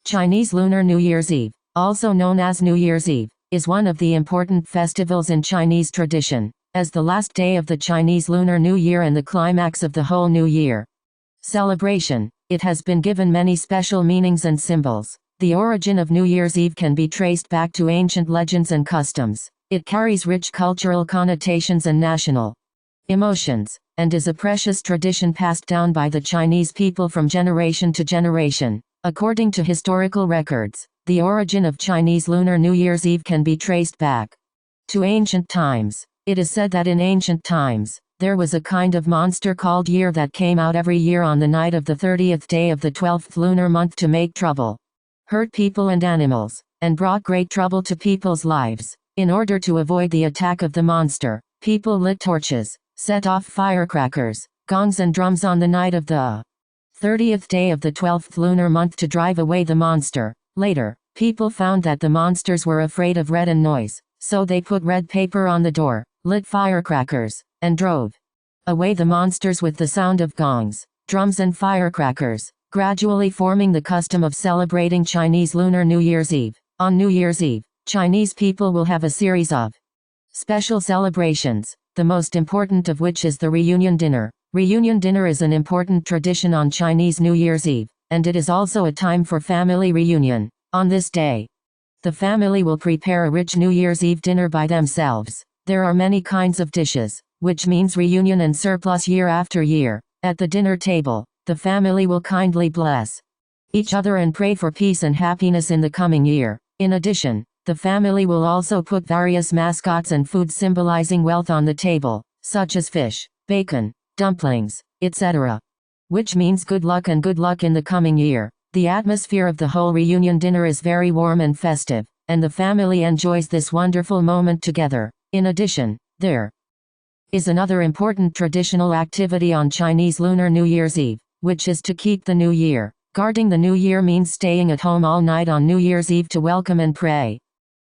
Chinese Lunar New Year's Eve, also known as New Year's Eve, is one of the important festivals in Chinese tradition, as the last day of the Chinese Lunar New Year and the climax of the whole New Year celebration. It has been given many special meanings and symbols. The origin of New Year's Eve can be traced back to ancient legends and customs. It carries rich cultural connotations and national emotions, and is a precious tradition passed down by the Chinese people from generation to generation. According to historical records, the origin of Chinese Lunar New Year's Eve can be traced back to ancient times. It is said that in ancient times, there was a kind of monster called Year that came out every year on the night of the 30th day of the 12th lunar month to make trouble, hurt people and animals, and brought great trouble to people's lives. In order to avoid the attack of the monster, people lit torches, set off firecrackers, gongs and drums on the night of the 30th day of the 12th lunar month to drive away the monster. Later, people found that the monsters were afraid of red and noise, so they put red paper on the door, lit firecrackers, and drove away the monsters with the sound of gongs, drums and firecrackers, gradually forming the custom of celebrating Chinese Lunar New Year's Eve. On New Year's Eve, Chinese people will have a series of special celebrations, the most important of which is the reunion dinner. Reunion dinner is an important tradition on Chinese New Year's Eve, and it is also a time for family reunion. On this day, the family will prepare a rich New Year's Eve dinner by themselves. There are many kinds of dishes, which means reunion and surplus year after year. At the dinner table, the family will kindly bless each other and pray for peace and happiness in the coming year. In addition, the family will also put various mascots and food symbolizing wealth on the table, such as fish, bacon, dumplings, etc., which means good luck in the coming year. The atmosphere of the whole reunion dinner is very warm and festive, and the family enjoys this wonderful moment together. In addition, there is another important traditional activity on Chinese Lunar New Year's Eve, which is to keep the new year. Guarding the new year means staying at home all night on New Year's Eve to welcome and pray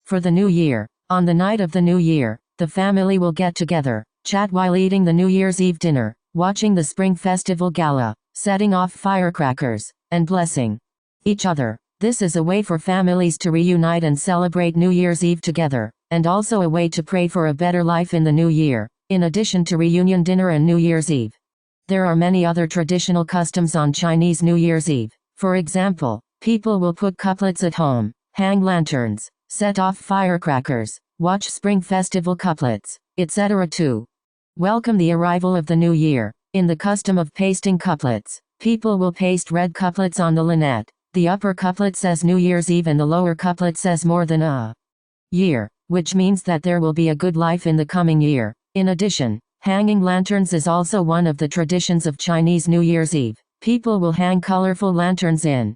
for the new year. On the night of the new year, the family will get together, chat while eating the New Year's Eve dinner, watching the Spring Festival Gala, setting off firecrackers, and blessing each other. This is a way for families to reunite and celebrate New Year's Eve together, and also a way to pray for a better life in the new year. In addition to reunion dinner and New Year's Eve, there are many other traditional customs on Chinese New Year's Eve. For example, people will put couplets at home, hang lanterns, set off firecrackers, watch Spring Festival couplets, etc. to welcome the arrival of the new year. In the custom of pasting couplets, people will paste red couplets on the lanyard. The upper couplet says New Year's Eve and the lower couplet says more than a year, which means that there will be a good life in the coming year. In addition, hanging lanterns is also one of the traditions of Chinese New Year's Eve. People will hang colorful lanterns in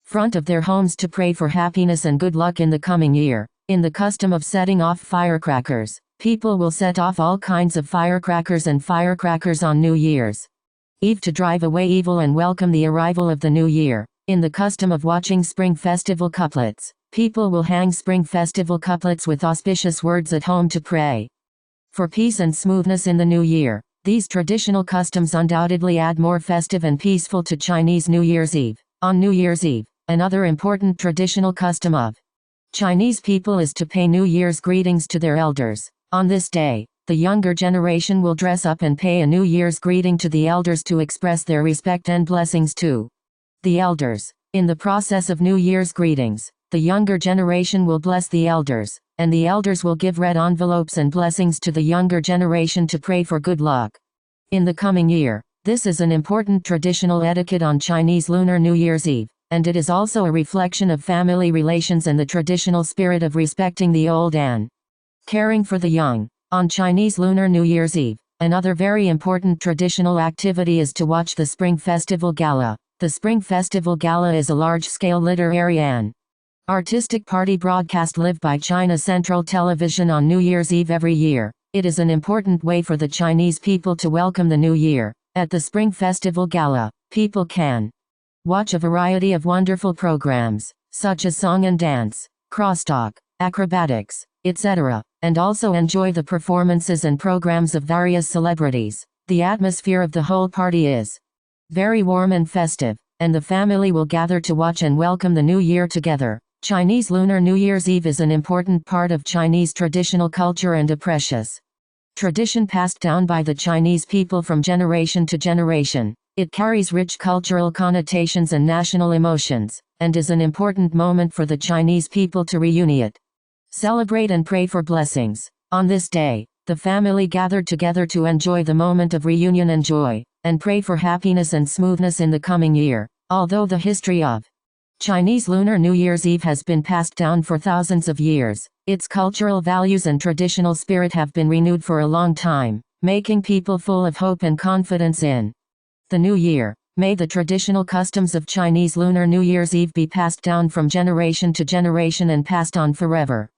front of their homes to pray for happiness and good luck in the coming year. In the custom of setting off firecrackers, people will set off all kinds of firecrackers on New Year's Eve to drive away evil and welcome the arrival of the new year. In the custom of watching Spring Festival couplets, people will hang Spring Festival couplets with auspicious words at home to pray for peace and smoothness in the new year. These traditional customs undoubtedly add more festive and peaceful to Chinese New Year's Eve. On New Year's Eve, another important traditional custom of Chinese people is to pay New Year's greetings to their elders. On this day, the younger generation will dress up and pay a New Year's greeting to the elders to express their respect and blessings to the elders. In the process of New Year's greetings, the younger generation will bless the elders, and the elders will give red envelopes and blessings to the younger generation to pray for good luck in the coming year. This is an important traditional etiquette on Chinese Lunar New Year's Eve, and it is also a reflection of family relations and the traditional spirit of respecting the old and caring for the young. On Chinese Lunar New Year's Eve, another very important traditional activity is to watch the Spring Festival Gala. The Spring Festival Gala is a large-scale literary and artistic party broadcast live by China Central Television on New Year's Eve every year. It is an important way for the Chinese people to welcome the new year. At the Spring Festival Gala, people can watch a variety of wonderful programs, such as song and dance, crosstalk, acrobatics, etc., and also enjoy the performances and programs of various celebrities. The atmosphere of the whole party is very warm and festive. and the family will gather to watch and welcome the new year together. Chinese Lunar New Year's Eve is an important part of Chinese traditional culture and a precious tradition passed down by the Chinese people from generation to generation. It carries rich cultural connotations and national emotions, and is an important moment for the Chinese people to reunite, celebrate and pray for blessings. On this day, the family gathered together to enjoy the moment of reunion and joy, and pray for happiness and smoothness in the coming year. Although the history of Chinese Lunar New Year's Eve has been passed down for thousands of years, its cultural values and traditional spirit have been renewed for a long time, making people full of hope and confidence in the new year. May the traditional customs of Chinese Lunar New Year's Eve be passed down from generation to generation and passed on forever.